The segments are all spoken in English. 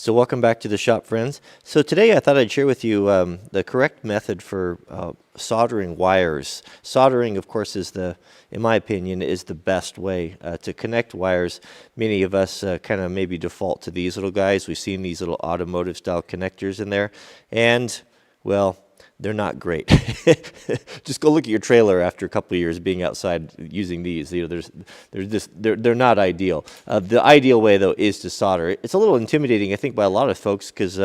So welcome back to the shop, friends. So today I thought I'd share with you the correct method for soldering wires. Soldering, of course, in my opinion, is the best way to connect wires. Many of us kind of maybe default to these little guys. We've seen these little automotive style connectors in there, and well, they're not great. Just go look at your trailer after a couple of years being outside using these. You know, they're not ideal. The ideal way, though, is to solder. It's a little intimidating, I think, by a lot of folks because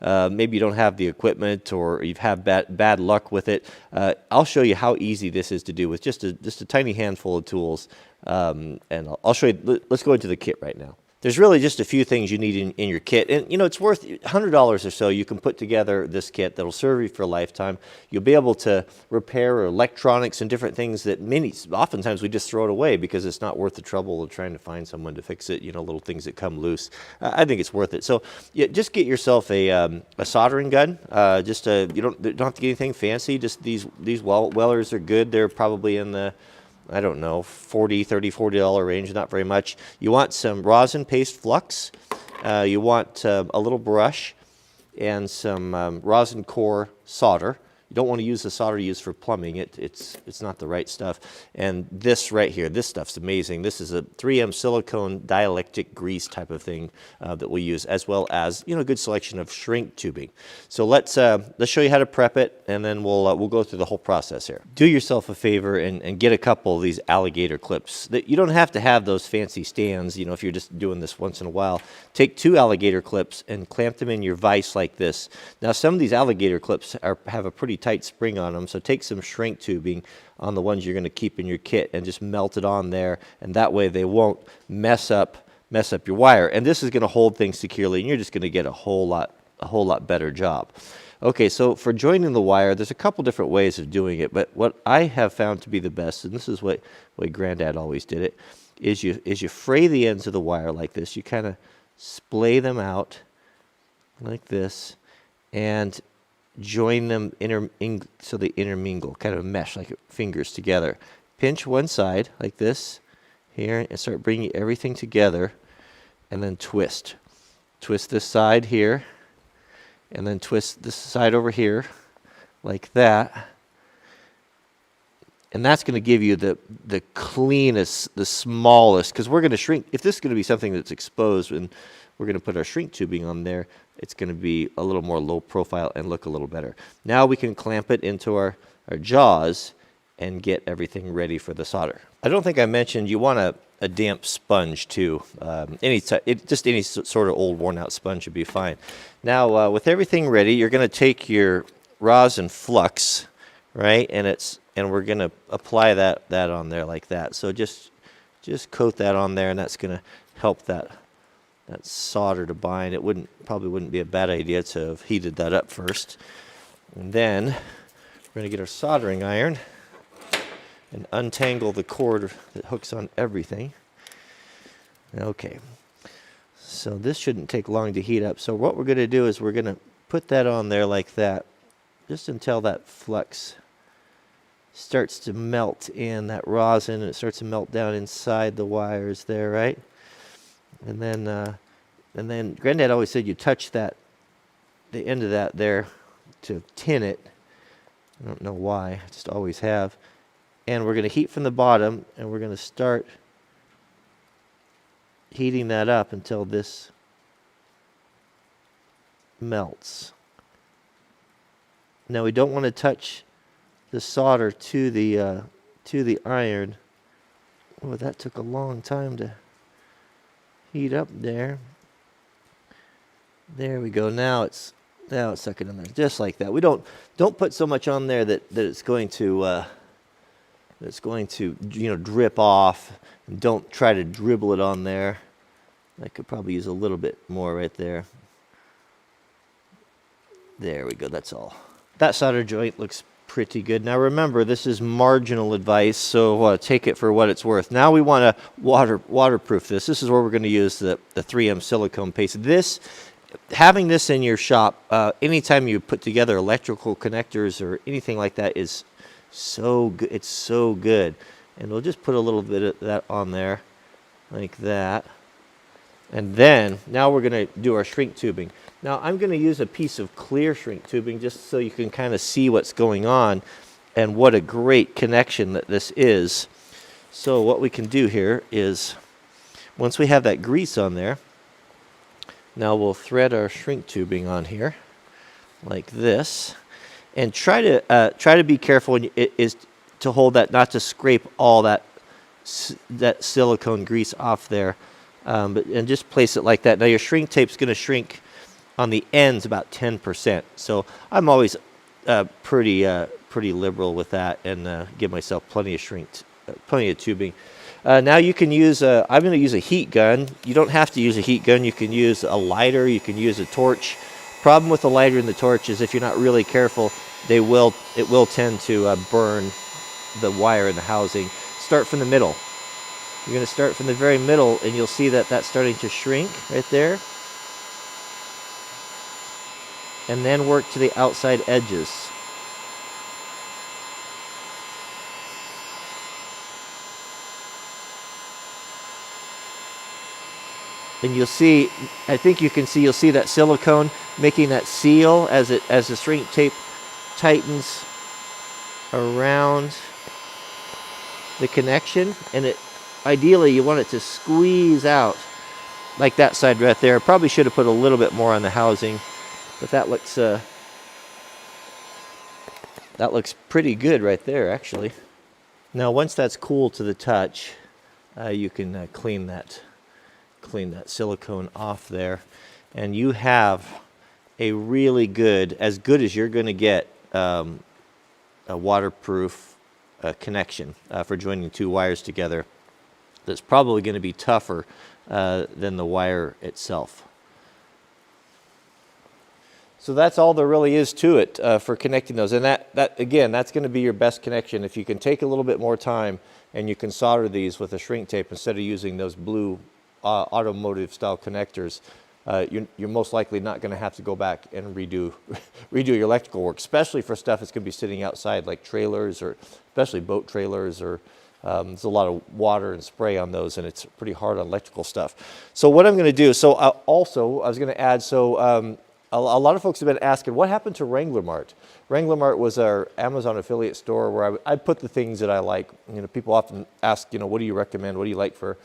maybe you don't have the equipment or you've had bad luck with it. I'll show you how easy this is to do with just a tiny handful of tools, and I'll show you. Let's go into the kit right now. There's really just a few things you need in your kit. And, you know, it's worth $100 or so. You can put together this kit that'll serve you for a lifetime. You'll be able to repair electronics and different things that oftentimes we just throw it away because it's not worth the trouble of trying to find someone to fix it, you know, little things that come loose. I think it's worth it. So yeah, just get yourself a soldering gun. You don't have to get anything fancy. Just these Wellers are good. They're probably in the, I don't know, $40 range, not very much. You want some rosin paste flux. You want a little brush and some rosin core solder. You don't want to use the solder used for plumbing. It's not the right stuff. And this right here, this stuff's amazing. This is a 3M silicone dielectric grease type of thing that we use, as well as, you know, a good selection of shrink tubing. So let's show you how to prep it, and then we'll go through the whole process here. Do yourself a favor and get a couple of these alligator clips. You don't have to have those fancy stands, you know, if you're just doing this once in a while. Take 2 alligator clips and clamp them in your vise like this. Now, some of these alligator clips have a pretty tight spring on them, so take some shrink tubing on the ones you're going to keep in your kit and just melt it on there, and that way they won't mess up your wire. And this is going to hold things securely, and you're just going to get a whole lot better job. Okay, so for joining the wire, there's a couple different ways of doing it, but what I have found to be the best, and this is what Granddad always did it, is you fray the ends of the wire like this. You kind of splay them out like this and join them so they intermingle, kind of mesh like fingers together. Pinch one side like this here and start bringing everything together, and then twist. Twist this side here, and then twist this side over here like that. And that's going to give you the cleanest, the smallest, because we're going to shrink. If this is going to be something that's exposed and we're going to put our shrink tubing on there, it's going to be a little more low profile and look a little better. Now we can clamp it into our jaws and get everything ready for the solder. I don't think I mentioned you want a damp sponge too. Just any sort of old worn out sponge would be fine. Now with everything ready, you're going to take your rosin flux, right? And we're going to apply that on there like that. So just coat that on there, and that's going to help that solder to bind. It probably wouldn't be a bad idea to have heated that up first. And then we're going to get our soldering iron and untangle the cord that hooks on everything. Okay, so this shouldn't take long to heat up. So what we're going to do is we're going to put that on there like that, just until that flux starts to melt in, that rosin, and it starts to melt down inside the wires there, right? And then Granddad always said you touch the end of that there to tin it. I don't know why, I just always have. And we're going to heat from the bottom, and we're going to start heating that up until this melts. Now we don't want to touch the solder to the iron. Oh, that took a long time to heat up there. There we go. Now it's sucking in there just like that. We don't put so much on there that it's going to you know, drip off. And don't try to dribble it on there. I could probably use a little bit more right there. There we go. That's all. That solder joint looks pretty good. Now remember, this is marginal advice, so take it for what it's worth. Now we want to waterproof this. This is where we're going to use the 3M silicone paste. Having this in your shop, anytime you put together electrical connectors or anything like that, is so good. It's so good. And we'll just put a little bit of that on there like that. And then, now we're going to do our shrink tubing. Now I'm going to use a piece of clear shrink tubing just so you can kind of see what's going on and what a great connection that this is. So what we can do here is, once we have that grease on there, now we'll thread our shrink tubing on here like this, and try to be careful when is to hold that, not to scrape all that silicone grease off there, and just place it like that. Now your shrink tape's going to shrink on the ends about 10%. So I'm always pretty liberal with that, and give myself plenty of tubing. Now you can use I'm going to use a heat gun. You don't have to use a heat gun. You can use a lighter. You can use a torch. Problem with the lighter and the torch is if you're not really careful, it will tend to burn the wire in the housing. Start from the middle. You're going to start from the very middle, and you'll see that that's starting to shrink right there. And then work to the outside edges. And you'll see, I think you can see, you'll see that silicone making that seal as the shrink tape tightens around the connection, and ideally you want it to squeeze out like that side right there. Probably should have put a little bit more on the housing, but that looks pretty good right there, actually. Now once that's cool to the touch, you can clean that silicone off there, and you have a really good, as good as you're going to get, a waterproof connection for joining two wires together. That's probably going to be tougher than the wire itself. So that's all there really is to it for connecting those, and that again, that's going to be your best connection. If you can take a little bit more time and you can solder these with a shrink tape instead of using those blue automotive style connectors, you're most likely not going to have to go back and redo your electrical work, especially for stuff that's going to be sitting outside, like trailers, or especially boat trailers, or there's a lot of water and spray on those, and it's pretty hard on electrical stuff. So what I'm going to do, I was going to add, a lot of folks have been asking, what happened to Wrangler Mart? Wrangler Mart was our Amazon affiliate store where I put the things that I like. People often ask, what do you recommend? What do you like for,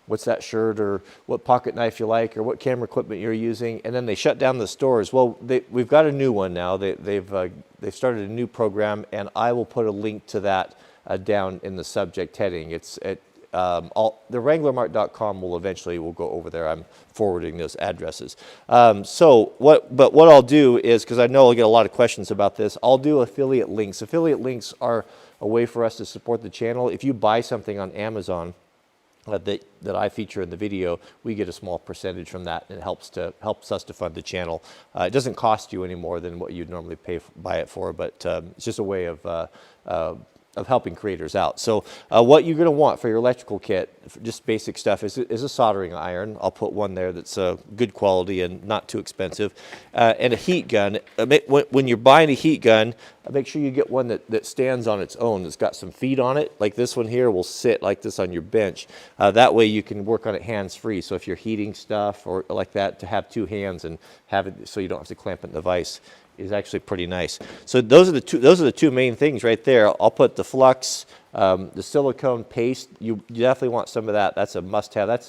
what's that shirt, or what pocket knife you like, or what camera equipment you're using, and then they shut down the stores. Well, we've got a new one now. They've started a new program, and I will put a link to that down in the subject heading. It's at the WranglerMart.com will go over there. I'm forwarding those addresses. What I'll do is, because I know I'll get a lot of questions about this, I'll do affiliate links. Affiliate links are a way for us to support the channel. If you buy something on Amazon that I feature in the video, we get a small percentage from that, and it helps us to fund the channel. It doesn't cost you any more than what you'd normally buy it for, but it's just a way of helping creators out. So what you're going to want for your electrical kit, just basic stuff, is a soldering iron. I'll put one there that's good quality and not too expensive, and a heat gun. When you're buying a heat gun, make sure you get one that stands on its own, that's got some feet on it. Like this one here will sit like this on your bench. That way you can work on it hands-free. So if you're heating stuff or like that, to have two hands and have it so you don't have to clamp it in the vise is actually pretty nice. So those are the two main things right there. I'll put the flux, the silicone paste. You definitely want some of that. That's a must-have. That's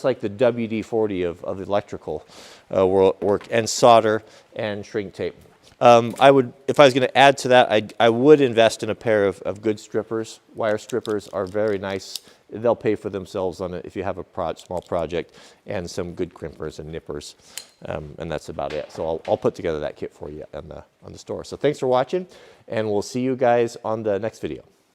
like the WD-40 of electrical work, and solder and shrink tape. If I was going to add to that, I would invest in a pair of good strippers. Wire strippers are very nice. They'll pay for themselves on it if you have a small project, and some good crimpers and nippers, and that's about it. So I'll put together that kit for you on the store. So thanks for watching, and we'll see you guys on the next video.